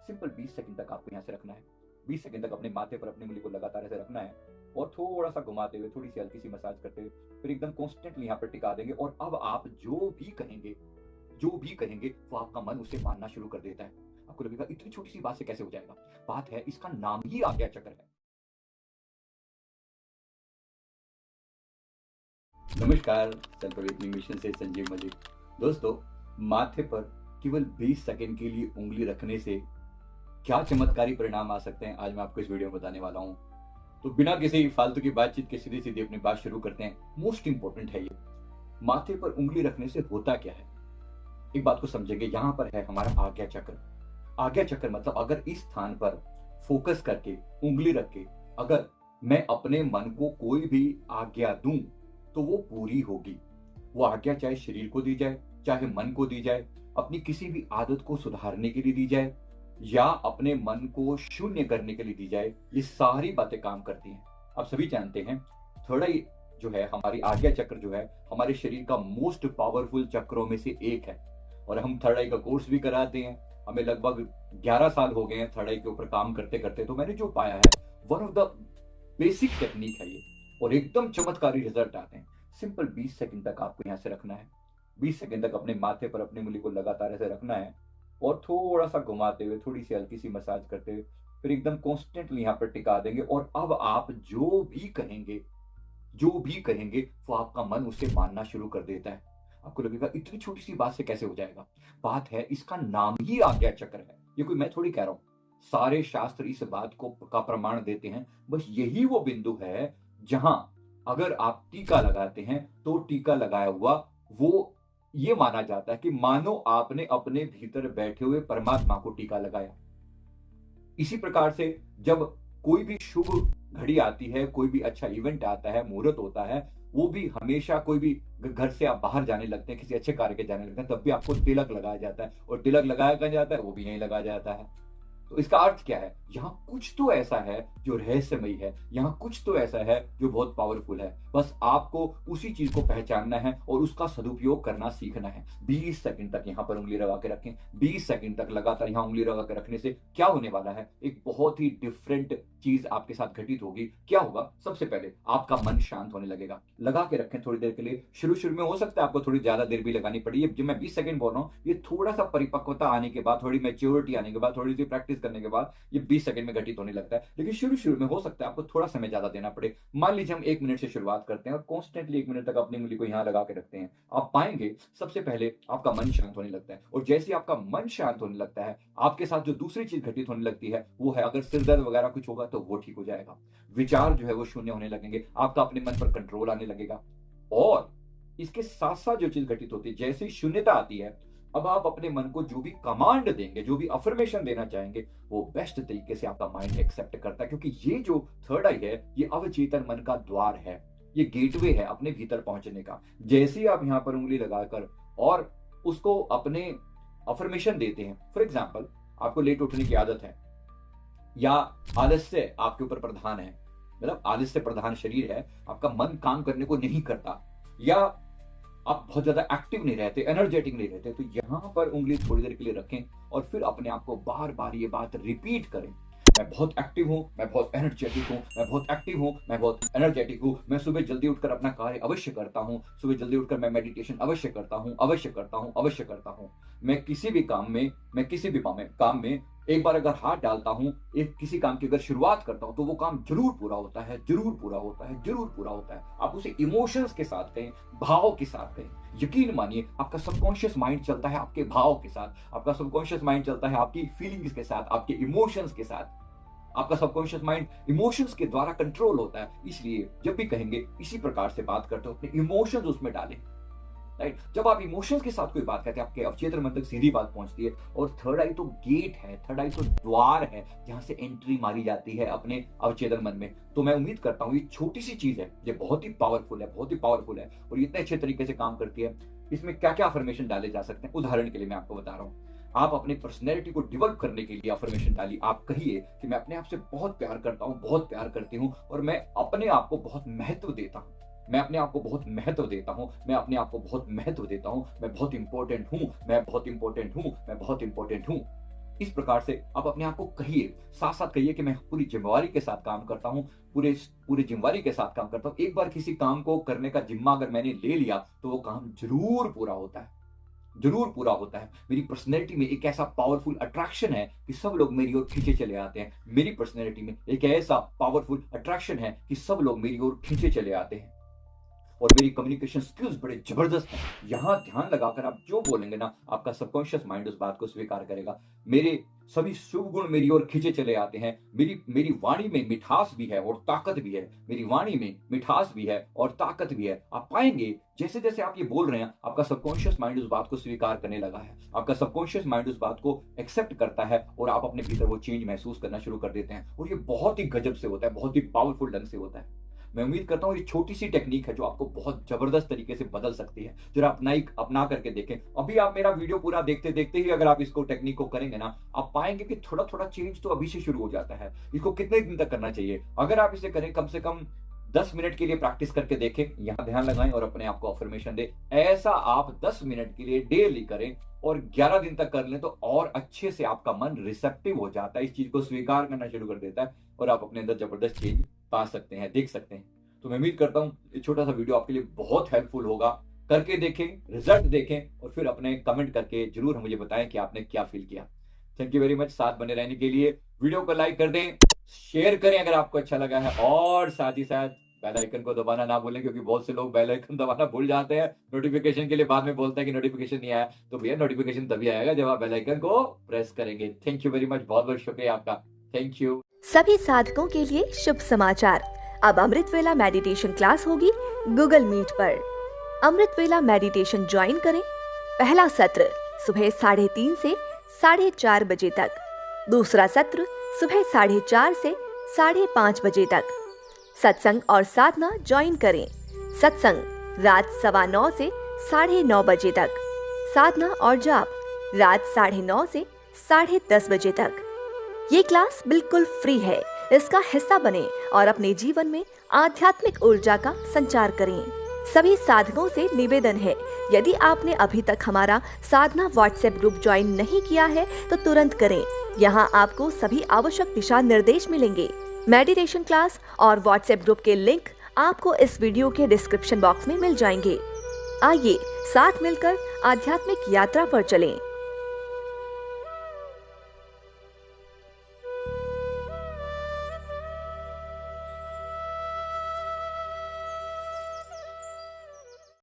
Simple 20 second तक आपको यहाँ से रखना है। 20 सेकंड तक अपने माथे पर अपनी उंगली को लगातार ऐसे रखना है और थोड़ा सा घुमाते हुए, थोड़ी सी हल्की सी मसाज करते हुए फिर एकदम कॉन्स्टेंटली यहाँ पर टिका देंगे। और अब आप जो भी कहेंगे वो आपका मन उसे मानना शुरू कर देता है। आपको लगेगा इतनी छोटी सी बात से कैसे हो जाएगा। बात है, इसका नाम ही आज्ञा चक्र है। नमस्कार, सेल्फ अवेकनिंग मिशन से संजीव मलिक। दोस्तों, माथे पर केवल 20 सेकंड के लिए उंगली रखने से क्या चमत्कारी परिणाम आ सकते हैं, आज मैं आपको इस वीडियो में बताने वाला हूं। तो बिना किसी फालतू की बातचीत के सीधी सीधी अपनी बात शुरू करते हैं। मोस्ट इंपॉर्टेंट है ये, माथे पर उंगली रखने से होता क्या है। एक बात को समझेंगे, यहाँ पर है हमारा आज्ञा चक्र। आज्ञा चक्र मतलब अगर इस स्थान पर फोकस करके उंगली रख के अगर मैं अपने मन को कोई भी आज्ञा दूं तो वो पूरी होगी। वो आज्ञा चाहे शरीर को दी जाए, चाहे मन को दी जाए, अपनी किसी भी आदत को सुधारने के लिए दी जाए या अपने मन को शून्य करने के लिए दी जाए, ये सारी बातें काम करती हैं। आप सभी जानते हैं, थर्ड आई जो है, हमारी आज्ञा चक्र जो है, हमारे शरीर का मोस्ट पावरफुल चक्रों में से एक है। और हम थर्ड आई का कोर्स भी कराते हैं। हमें लगभग 11 साल हो गए हैं थर्ड आई के ऊपर काम करते करते। तो मैंने जो पाया है, one of the basic technique है ये, और एकदम चमत्कारी रिजल्ट आते हैं। सिंपल 20 सेकंड तक आपको यहाँ से रखना है। 20 सेकंड तक अपने माथे पर अपनी उंगली को लगातार ऐसे रखना है और थोड़ा सा घुमाते हुए, थोड़ी सी हल्की सी मसाज करते हुए फिर एकदम कॉन्स्टेंटली यहाँ पर टिका देंगे। और अब आप जो भी कहेंगे वो आपका मन उसे मानना शुरू कर देता है। आपको लगेगा इतनी छोटी सी बात से कैसे हो जाएगा। बात है, इसका नाम ही आज्ञा चक्र है। ये कोई मैं थोड़ी कह रहा हूं, सारे शास्त्र इस बात को का प्रमाण देते हैं। बस यही वो बिंदु है जहां अगर आप टीका लगाते हैं तो टीका लगाया हुआ वो ये माना जाता है कि मानो आपने अपने भीतर बैठे हुए परमात्मा को टीका लगाया। इसी प्रकार से जब कोई भी शुभ घड़ी आती है, कोई भी अच्छा इवेंट आता है, मुहूर्त होता है, वो भी हमेशा कोई भी घर से आप बाहर जाने लगते हैं, किसी अच्छे कार्य के जाने लगते हैं, तब भी आपको तिलक लगाया जाता है। और तिलक लगाया कहाँ जाता है, वो भी यहीं लगाया जाता है। तो इसका अर्थ क्या है, यहां कुछ तो ऐसा है जो रहस्यमयी है, यहां कुछ तो ऐसा है जो बहुत पावरफुल है। बस आपको उसी चीज को पहचानना है और उसका सदुपयोग करना सीखना है। 20 सेकंड तक यहां पर उंगली लगा के रखें। 20 सेकंड तक लगातार यहां उंगली लगा के रखने से क्या होने वाला है, एक बहुत ही डिफरेंट चीज आपके साथ घटित होगी। क्या होगा, सबसे पहले आपका मन शांत होने लगेगा। लगा के रखें थोड़ी देर के लिए। शुरू में हो सकता है आपको थोड़ी ज्यादा देर भी लगानी पड़ी। ये जो मैं 20 सेकंड बोल रहा हूँ, ये थोड़ा सा परिपक्वता आने के बाद, थोड़ी मैच्योरिटी आने के बाद, थोड़ी सी प्रैक्टिस करने के बाद ये 20 सेकंड में घटित होने लगता है। लेकिन शुरू में हो सकता है आपको थोड़ा समय ज्यादा देना पड़े। मान लीजिए हम 1 मिनट से शुरुआत करते हैं और कॉन्स्टेंटली 1 मिनट तक अपनी उंगली को यहाँ लगा के रखते हैं। आप पाएंगे सबसे पहले आपका मन शांत होने लगता है। और जैसे ही आपका मन शांत होने लगता है, आपके साथ जो दूसरी चीज घटित होने लगती है वो है, अगर सिर दर्द वगैरह कुछ होगा तो वो ठीक हो जाएगा। विचार जो है वो शून्य होने लगेंगे। आपका अपने मन पर कंट्रोल आने लगेगा। और इसके साथ साथ जो चीज घटित होती है, जैसे ही शून्यता आती है, अब आप अपने मन को जो भी कमांड देंगे, जो भी अफर्मेशन देना चाहेंगे, वो बेस्ट तरीके से आपका माइंड एक्सेप्ट करता है। क्योंकि ये जो थर्ड आई है, ये अवचेतन मन का द्वार है, ये गेटवे है अपने भीतर पहुंचने का। जैसे ही आप यहां पर उंगली लगाकर और उसको अपने अफर्मेशन देते हैं, फॉर एग्जाम्पल आपको लेट उठने की आदत है या आलस्य आपके ऊपर प्रधान है, मतलब आलस्य प्रधान शरीर है, आपका मन काम करने को नहीं करता, या आप बहुत ज्यादा एक्टिव नहीं रहते, एनर्जेटिक नहीं रहते, तो यहां पर उंगली थोड़ी देर के लिए रखें और फिर अपने आप को बार बार ये बात रिपीट करें। मैं बहुत एक्टिव हूं, मैं बहुत एनर्जेटिक हूं, मैं बहुत एक्टिव हूं, मैं बहुत एनर्जेटिक हूं। मैं सुबह जल्दी उठकर अपना कार्य अवश्य करता हूं। सुबह जल्दी उठकर मैं मेडिटेशन अवश्य करता हूं, अवश्य करता हूं, अवश्य करता हूं। मैं किसी भी काम में एक बार अगर हाथ डालता हूं, एक किसी काम की अगर शुरुआत करता हूं, तो वो काम जरूर पूरा होता है, जरूर पूरा होता है, जरूर पूरा होता है। आप उसे इमोशंस के साथ कहें, भाव के साथ कहें। यकीन मानिए, आपका सबकॉन्शियस माइंड चलता है आपके भाव के साथ, आपका सबकॉन्शियस माइंड चलता है आपकी फीलिंग्स के साथ, आपके इमोशंस के साथ। आपका सबकॉन्शियस माइंड इमोशंस के द्वारा कंट्रोल होता है। इसलिए जब भी कहेंगे, इसी प्रकार से बात करते हो, अपने इमोशंस उसमें डालें। राइट, जब आप इमोशंस के साथ कोई बात करते हैं, आपके अवचेतन मन तक सीधी बात पहुंचती है। और थर्ड आई तो गेट है, थर्ड आई तो द्वार है, जहां से एंट्री मारी जाती है अपने अवचेतन मन में। तो मैं उम्मीद करता हूं ये छोटी सी चीज है, ये बहुत ही पावरफुल है, बहुत ही पावरफुल है, और इतने अच्छे तरीके से काम करती है। इसमें क्या क्या अफर्मेशन डाले जा सकते हैं, उदाहरण के लिए मैं आपको बता रहा हूँ। आप अपने पर्सनैलिटी को डेवलप करने के लिए अफर्मेशन डालिए। आप कहिए कि मैं अपने आप से बहुत प्यार करता हूं, बहुत प्यार करती हूं, और मैं अपने आप को बहुत महत्व देता हूं। मैं अपने आप को बहुत महत्व देता हूं, मैं अपने आप को बहुत महत्व देता हूं, मैं बहुत इंपॉर्टेंट हूं, मैं बहुत इंपॉर्टेंट हूं, मैं बहुत इंपॉर्टेंट हूं। इस प्रकार से आप अपने आप को कहिए, साथ साथ कहिए कि मैं पूरी जिम्मेवारी के साथ काम करता हूँ, पूरे पूरी जिम्मेवारी के साथ काम करता हूँ। एक बार किसी काम को करने का जिम्मा अगर मैंने ले लिया तो वो काम जरूर पूरा होता है, जरूर पूरा होता है। मेरी पर्सनैलिटी में एक ऐसा पावरफुल अट्रैक्शन है कि सब लोग मेरी ओर खींचे चले आते हैं। मेरी पर्सनैलिटी में एक ऐसा पावरफुल अट्रैक्शन है कि सब लोग मेरी ओर खींचे चले आते हैं। और मेरी कम्युनिकेशन स्किल्स बड़े जबरदस्त हैं। यहां ध्यान लगाकर आप जो बोलेंगे ना, आपका सबकॉन्शियस माइंड उस बात को स्वीकार करेगा। मेरे सभी शुभ गुण मेरी ओर खींचे चले आते हैं। मेरी वाणी में मिठास भी है और ताकत भी है। मेरी वाणी में मिठास भी है और ताकत भी है। आप पाएंगे जैसे जैसे आप ये बोल रहे हैं, आपका सबकॉन्शियस माइंड उस बात को स्वीकार करने लगा है। आपका सबकॉन्शियस माइंड उस बात को एक्सेप्ट करता है और आप अपने भीतर वो चेंज महसूस करना शुरू कर देते हैं। और ये बहुत ही गजब से होता है, बहुत ही पावरफुल ढंग से होता है। मैं उम्मीद करता हूँ ये छोटी सी टेक्निक है जो आपको बहुत जबरदस्त तरीके से बदल सकती है। जरा अपना करके देखें। अभी आप मेरा वीडियो पूरा देखते देखते ही अगर आप इसको टेक्निक को करेंगे ना, आप पाएंगे कि थोड़ा थोड़ा चेंज तो अभी से शुरू हो जाता है। इसको कितने दिन तक करना चाहिए? अगर आप इसे करें कम से कम 10 मिनट के लिए प्रैक्टिस करके देखें, यहाँ ध्यान लगाएं और अपने आप को अफर्मेशन दें। ऐसा आप 10 मिनट के लिए डेली करें और 11 दिन तक कर लें तो और अच्छे से आपका मन रिसेप्टिव हो जाता है, इस चीज को स्वीकार करना शुरू कर देता है और आप अपने अंदर जबरदस्त चेंज पा सकते हैं, देख सकते हैं। तो मैं उम्मीद करता हूं ये छोटा सा वीडियो आपके लिए बहुत हेल्पफुल होगा। करके देखें, रिजल्ट देखें और फिर अपने कमेंट करके जरूर मुझे बताएं कि आपने क्या फील किया। थैंक यू वेरी मच साथ बने रहने के लिए। वीडियो को लाइक कर दें, शेयर करें अगर आपको अच्छा लगा है और साथ ही साथ बेल आइकन को दबाना ना भूलें, क्योंकि बहुत से लोग बेल आइकन दबाना भूल जाते हैं नोटिफिकेशन के लिए। बाद में बोलते हैं कि नोटिफिकेशन नहीं आया, तो भैया नोटिफिकेशन तभी आएगा जब आप बेल आइकन को प्रेस करेंगे। थैंक यू वेरी मच, बहुत बहुत शुक्रिया आपका। Thank you. सभी साधकों के लिए शुभ समाचार। अब अमृत वेला मेडिटेशन क्लास होगी गूगल मीट पर। अमृत वेला मेडिटेशन ज्वाइन करें। पहला सत्र सुबह 3:30 से 4:30 बजे तक, दूसरा सत्र सुबह 4:30 से 5:30 बजे तक। सत्संग और साधना ज्वाइन करें। सत्संग रात 9:15 से 9:30 बजे तक, साधना और जाप रात 9:30 से 10:30 बजे तक। ये क्लास बिल्कुल फ्री है। इसका हिस्सा बने और अपने जीवन में आध्यात्मिक ऊर्जा का संचार करें। सभी साधकों से निवेदन है, यदि आपने अभी तक हमारा साधना व्हाट्सएप ग्रुप ज्वाइन नहीं किया है तो तुरंत करें। यहाँ आपको सभी आवश्यक दिशा निर्देश मिलेंगे। मेडिटेशन क्लास और व्हाट्सएप ग्रुप के लिंक आपको इस वीडियो के डिस्क्रिप्शन बॉक्स में मिल जाएंगे। आइए साथ मिलकर आध्यात्मिक यात्रा पर चलें।